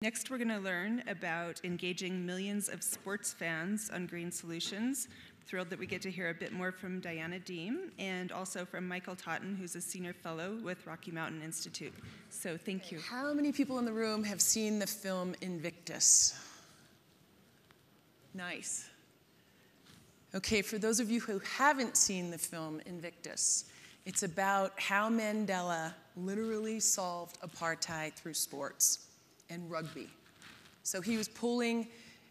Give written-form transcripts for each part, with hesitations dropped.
Next, we're going to learn about engaging millions of sports fans on green solutions. Thrilled that we get to hear a bit more from Dehm and also from Michael Totten, who's a senior fellow with Rocky Mountain Institute. So thank you. How many people in the room have seen the film Invictus? Nice. Okay, for those of you who haven't seen the film Invictus, it's about how Mandela literally solved apartheid through sports and rugby. So he was pulling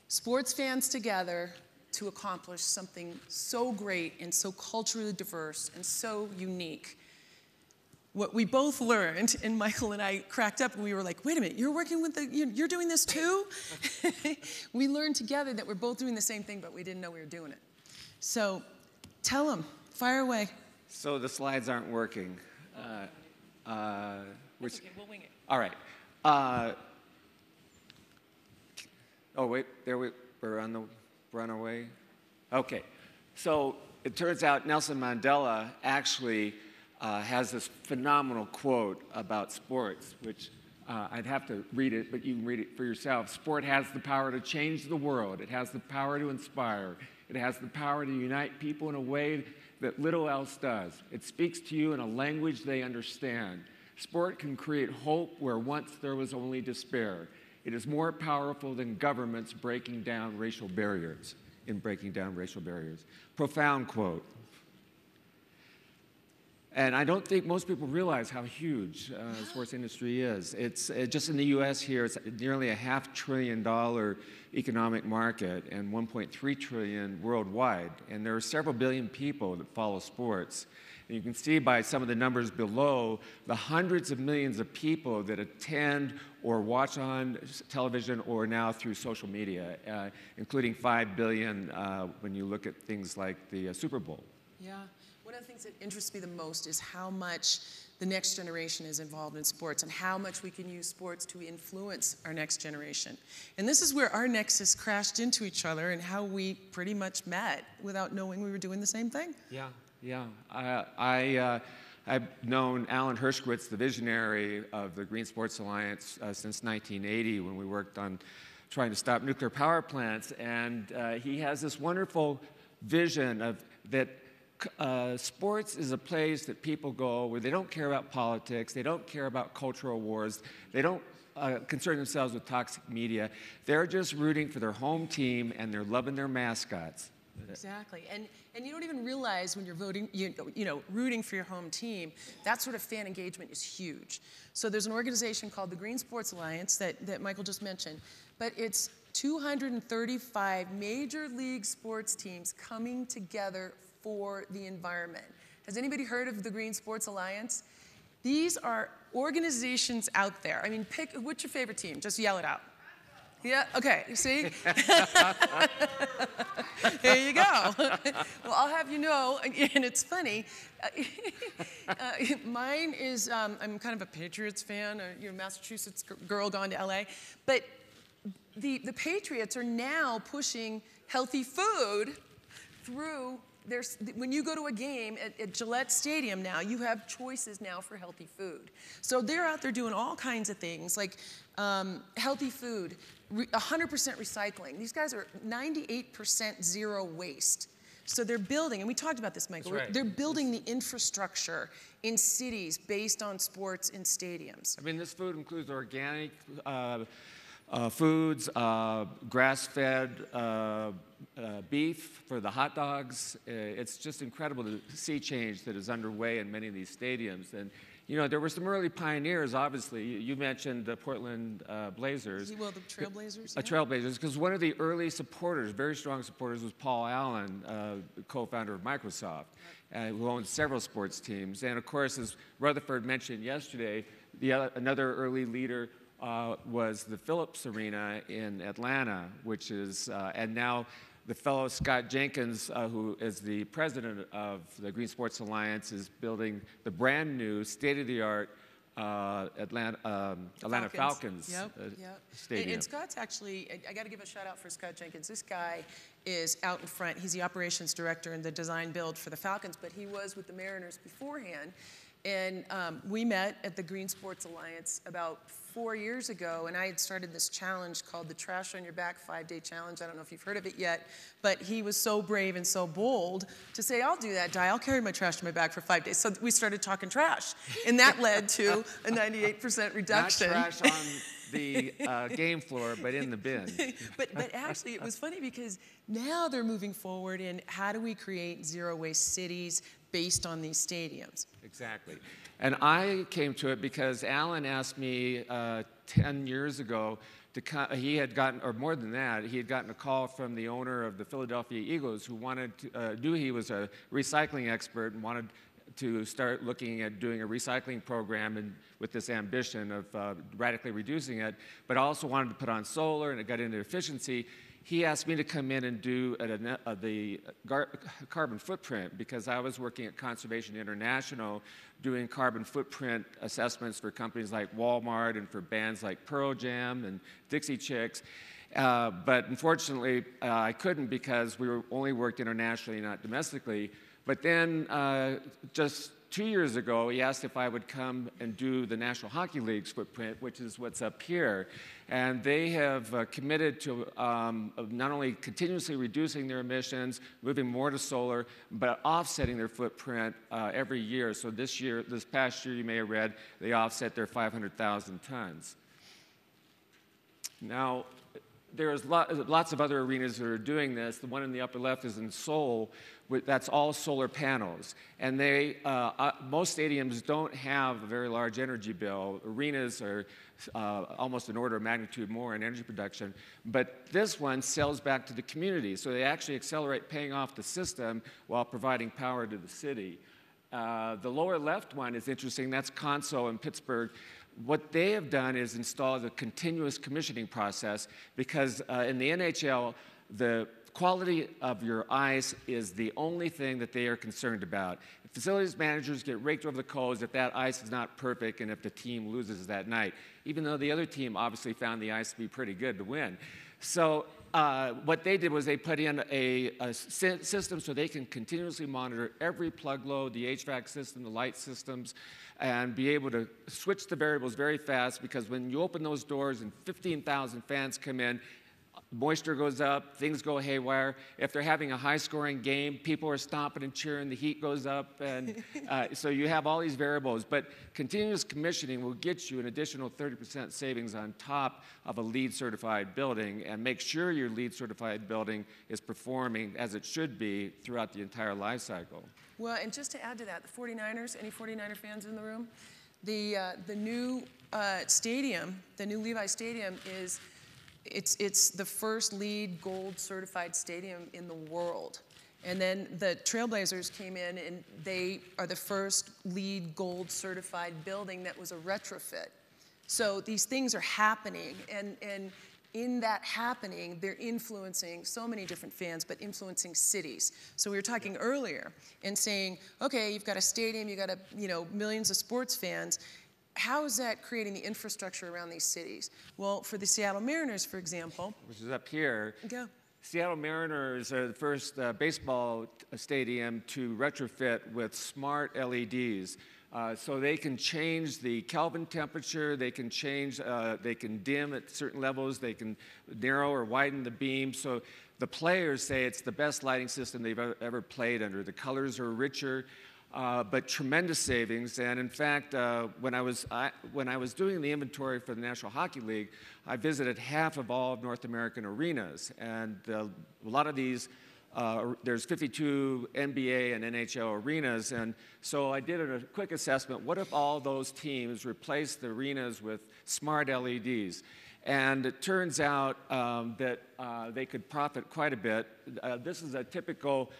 sports fans together to accomplish something so great and so culturally diverse and so unique. What we both learned, and Michael and I cracked up, and we were like, wait a minute, you're working with you're doing this too? We learned together that we're both doing the same thing, but we didn't know we were doing it. So tell them, fire away. So the slides aren't working. Okay, we'll wing it. All right. Oh, wait, we're on our way. Okay. So it turns out Nelson Mandela actually has this phenomenal quote about sports, which I'd have to read it, but you can read it for yourself. Sport has the power to change the world. It has the power to inspire. It has the power to unite people in a way that little else does. It speaks to you in a language they understand. Sport can create hope where once there was only despair. It is more powerful than governments breaking down racial barriers, Profound quote. And I don't think most people realize how huge the sports industry is. It's just in the U.S. here, it's nearly a $500 billion economic market and $1.3 trillion worldwide. And there are several billion people that follow sports. And you can see by some of the numbers below the hundreds of millions of people that attend or watch on television or now through social media, including 5 billion when you look at things like the Super Bowl. Yeah. One of the things that interests me the most is how much the next generation is involved in sports and how much we can use sports to influence our next generation. And this is where our nexus crashed into each other and how we pretty much met without knowing we were doing the same thing. Yeah. Yeah, I've known Alan Hershkowitz, the visionary of the Green Sports Alliance, since 1980 when we worked on trying to stop nuclear power plants. And he has this wonderful vision of that sports is a place that people go where they don't care about politics, they don't care about cultural wars, they don't concern themselves with toxic media. They're just rooting for their home team and they're loving their mascots. Exactly, and you don't even realize when you're voting, rooting for your home team, that sort of fan engagement is huge. So there's an organization called the Green Sports Alliance that Michael just mentioned, but it's 235 major league sports teams coming together for the environment. Has anybody heard of the Green Sports Alliance? These are organizations out there. I mean, pick, what's your favorite team? Just yell it out. Yeah, okay, you see? There you go. Well, I'll have you know, and it's funny, mine is, I'm kind of a Patriots fan, a Massachusetts girl gone to LA, but the Patriots are now pushing healthy food through when you go to a game at Gillette Stadium now, you have choices now for healthy food. So they're out there doing all kinds of things like healthy food, 100% recycling. These guys are 98% zero waste. So they're building, and we talked about this, Michael, right. They're building the infrastructure in cities based on sports in stadiums. I mean, this food includes organic foods, grass-fed beef for the hot dogs. It's just incredible to see change that is underway in many of these stadiums. And you know, there were some early pioneers, obviously. You mentioned the Portland Blazers. Well, the Trailblazers? Trailblazers, because one of the early supporters, very strong supporters, was Paul Allen, co-founder of Microsoft, who owns several sports teams. And of course, as Rutherford mentioned yesterday, another early leader was the Phillips Arena in Atlanta, which is, and now the fellow Scott Jenkins, who is the president of the Green Sports Alliance, is building the brand new state-of-the-art Atlanta Falcons stadium. And Scott's actually, I got to give a shout out for Scott Jenkins. This guy is out in front. He's the operations director and the design build for the Falcons, but he was with the Mariners beforehand. And we met at the Green Sports Alliance about 4 years ago, and I had started this challenge called the Trash on Your Back 5-Day Challenge. I don't know if you've heard of it yet, but he was so brave and so bold to say, I'll do that, Di. I'll carry my trash on my back for 5 days. So we started talking trash, and that led to a 98% reduction. Not trash on the game floor, but in the bin. but actually, it was funny because now they're moving forward in how do we create zero-waste cities based on these stadiums. Exactly. And I came to it because Alan asked me 10 years ago to come. He had gotten, or more than that, he had gotten a call from the owner of the Philadelphia Eagles who wanted to, knew he was a recycling expert and wanted to start looking at doing a recycling program and with this ambition of radically reducing it, but also wanted to put on solar, and it got into efficiency. He asked me to come in and do the carbon footprint because I was working at Conservation International doing carbon footprint assessments for companies like Walmart and for bands like Pearl Jam and Dixie Chicks. But unfortunately, I couldn't because we only worked internationally, not domestically. But then just 2 years ago, he asked if I would come and do the National Hockey League's footprint, which is what's up here. And they have committed to not only continuously reducing their emissions, moving more to solar, but offsetting their footprint every year. So this past year, you may have read, they offset their 500,000 tons. Now, there's lots of other arenas that are doing this. The one in the upper left is in Seoul. That's all solar panels. And most stadiums don't have a very large energy bill. Arenas are almost an order of magnitude more in energy production. But this one sells back to the community. So they actually accelerate paying off the system while providing power to the city. The lower left one is interesting. That's Conso in Pittsburgh. What they have done is installed a continuous commissioning process because in the NHL, the quality of your ice is the only thing that they are concerned about. Facilities managers get raked over the coals if that ice is not perfect and if the team loses that night, even though the other team obviously found the ice to be pretty good to win. So what they did was they put in a system so they can continuously monitor every plug load, the HVAC system, the light systems, and be able to switch the variables very fast because when you open those doors and 15,000 fans come in, moisture goes up, things go haywire. If they're having a high-scoring game, people are stomping and cheering, the heat goes up, and so you have all these variables. But continuous commissioning will get you an additional 30% savings on top of a LEED-certified building and make sure your LEED-certified building is performing as it should be throughout the entire life cycle. Well, and just to add to that, the 49ers, any 49er fans in the room? The new stadium, the new Levi Stadium is it's the first LEED Gold certified stadium in the world. And then the Trailblazers came in and they are the first LEED Gold certified building that was a retrofit. So these things are happening, and in that happening, they're influencing so many different fans, but influencing cities. So we were talking earlier and saying, okay, you've got a stadium, you've got millions of sports fans. How is that creating the infrastructure around these cities? Well, for the Seattle Mariners, for example. Which is up here. Go. Seattle Mariners are the first baseball stadium to retrofit with smart LEDs. So they can change the Kelvin temperature, they can change, they can dim at certain levels, they can narrow or widen the beam. So the players say it's the best lighting system they've ever played under. The colors are richer. But tremendous savings. And in fact, when I was doing the inventory for the National Hockey League, I visited half of all of North American arenas. And a lot of these, there's 52 NBA and NHL arenas. And so I did a quick assessment. What if all those teams replaced the arenas with smart LEDs? And it turns out that they could profit quite a bit. This is a typical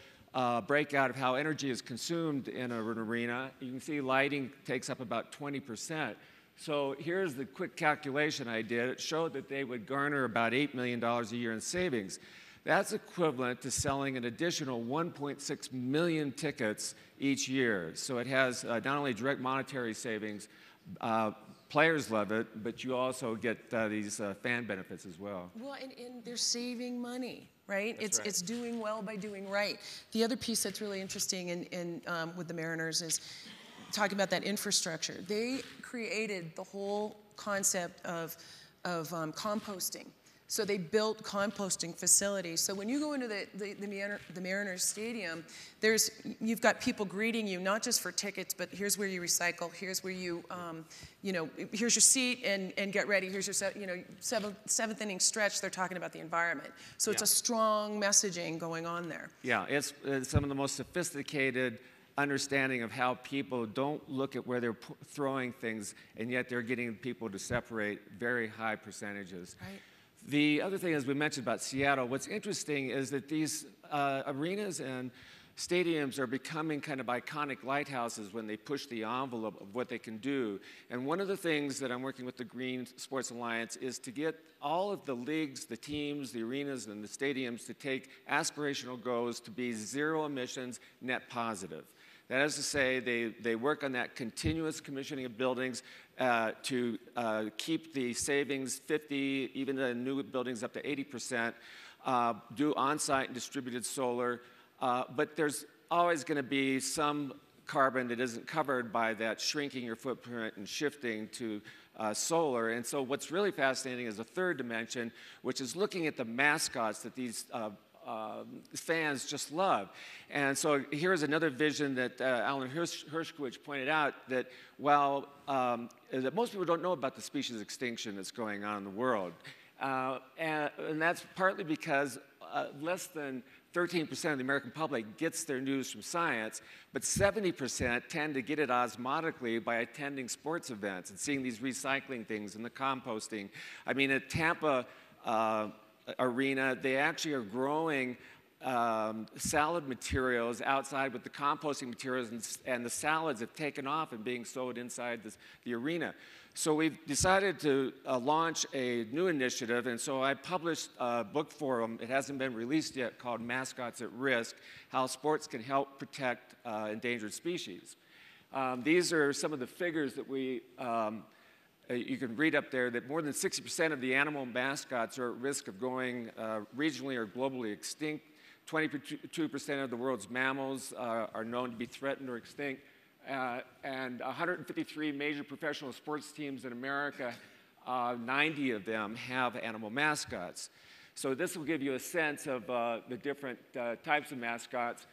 breakout of how energy is consumed in an arena. You can see lighting takes up about 20%. So here's the quick calculation I did. It showed that they would garner about $8 million a year in savings. That's equivalent to selling an additional 1.6 million tickets each year. So it has not only direct monetary savings, players love it, but you also get these fan benefits as well. Well, and they're saving money, right? That's right. It's doing well by doing right. The other piece that's really interesting with the Mariners is talking about that infrastructure. They created the whole concept of composting. So they built composting facilities. So when you go into the Mariners Stadium, you've got people greeting you, not just for tickets, but here's where you recycle, here's where you, here's your seat and get ready, here's your, seventh inning stretch, they're talking about the environment. So it's a strong messaging going on there. Yeah, it's some of the most sophisticated understanding of how people don't look at where they're throwing things, and yet they're getting people to separate very high percentages. Right. The other thing, as we mentioned about Seattle, what's interesting is that these arenas and stadiums are becoming kind of iconic lighthouses when they push the envelope of what they can do. And one of the things that I'm working with the Green Sports Alliance is to get all of the leagues, the teams, the arenas, and the stadiums to take aspirational goals to be zero emissions, net positive. That is to say, they work on that continuous commissioning of buildings to keep the savings 50, even the new buildings up to 80%, do on-site and distributed solar, but there's always going to be some carbon that isn't covered by that shrinking your footprint and shifting to solar. And so what's really fascinating is a third dimension, which is looking at the mascots that these fans just love. And so here's another vision that Alan Hershkowitz pointed out, that while that most people don't know about the species extinction that's going on in the world. And that's partly because less than 13% of the American public gets their news from science, but 70% tend to get it osmotically by attending sports events and seeing these recycling things and the composting. I mean, at Tampa Arena, they actually are growing salad materials outside with the composting materials, and the salads have taken off and being sold inside the arena. So we've decided to launch a new initiative, and so I published a book for them. It hasn't been released yet, called Mascots at Risk: How Sports Can Help Protect Endangered Species. These are some of the figures that you can read up there, that more than 60% of the animal mascots are at risk of going regionally or globally extinct. 22% of the world's mammals are known to be threatened or extinct. And 153 major professional sports teams in America, 90 of them have animal mascots. So this will give you a sense of the different types of mascots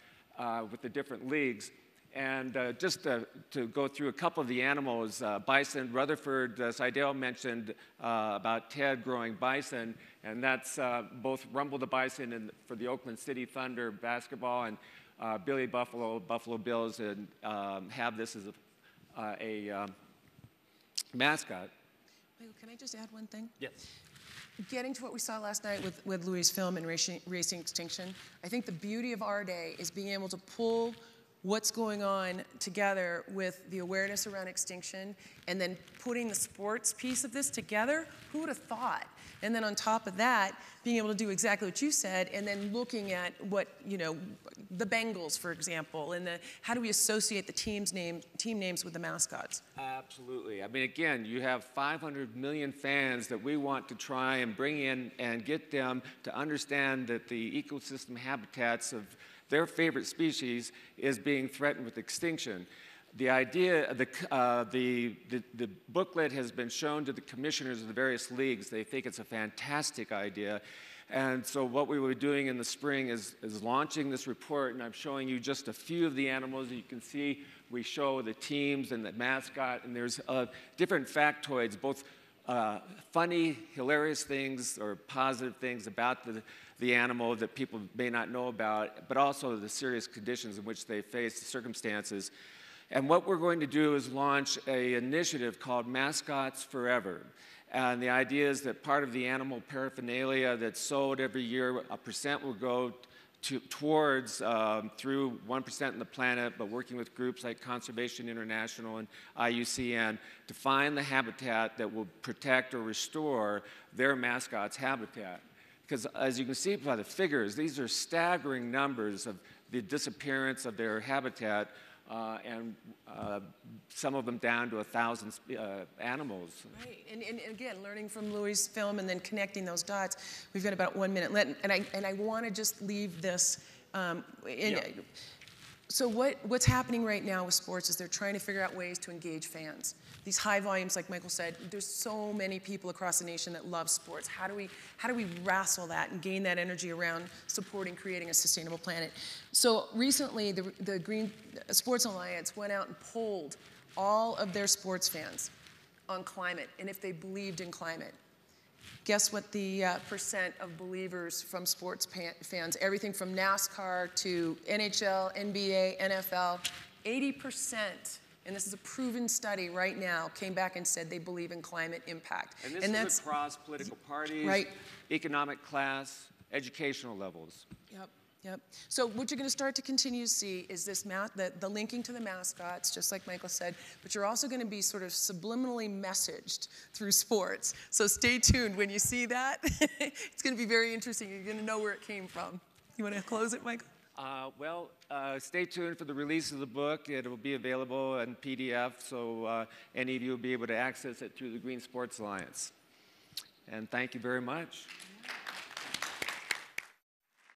with the different leagues. And just to go through a couple of the animals, bison, Rutherford Seidel mentioned about Ted growing bison, and that's both Rumble the Bison for the Oakland City Thunder basketball, and Billy Buffalo, Buffalo Bills, and have this as a mascot. Michael, can I just add one thing? Yes. Getting to what we saw last night with Louis' film and Racing Extinction, I think the beauty of our day is being able to pull what's going on together with the awareness around extinction, and then putting the sports piece of this together. Who would have thought? And then on top of that, being able to do exactly what you said, and then looking at what, the Bengals, for example, and how do we associate the team names with the mascots? Absolutely. I mean, again, you have 500 million fans that we want to try and bring in and get them to understand that the ecosystem habitats of their favorite species is being threatened with extinction. The idea, the booklet has been shown to the commissioners of the various leagues. They think it's a fantastic idea. And so what we will be doing in the spring is launching this report, and I'm showing you just a few of the animals. You can see we show the teams and the mascot, and there's different factoids, both funny, hilarious things or positive things about the animal that people may not know about, but also the serious conditions in which they face, the circumstances. And what we're going to do is launch an initiative called Mascots Forever. And the idea is that part of the animal paraphernalia that's sold every year, 1% will go towards, through 1% in the planet, but working with groups like Conservation International and IUCN to find the habitat that will protect or restore their mascots' habitat. Because as you can see by the figures, these are staggering numbers of the disappearance of their habitat, and some of them down to 1,000 animals. Right, and again, learning from Louis' film and then connecting those dots. We've got about 1 minute left, and I want to just leave this. So what's happening right now with sports is they're trying to figure out ways to engage fans. These high volumes, like Michael said, there's so many people across the nation that love sports. How do we wrestle that and gain that energy around supporting creating a sustainable planet? So recently, the Green Sports Alliance went out and polled all of their sports fans on climate and if they believed in climate. Guess what the percent of believers from sports fans, everything from NASCAR to NHL, NBA, NFL, 80%, and this is a proven study right now, came back and said they believe in climate impact. And this is across political parties, right. Economic class, educational levels. Yep. So what you're going to start to continue to see is this the linking to the mascots, just like Michael said, but you're also going to be sort of subliminally messaged through sports. So stay tuned when you see that. It's going to be very interesting. You're going to know where it came from. You want to close it, Michael? Stay tuned for the release of the book. It will be available in PDF, so any of you will be able to access it through the Green Sports Alliance. And thank you very much.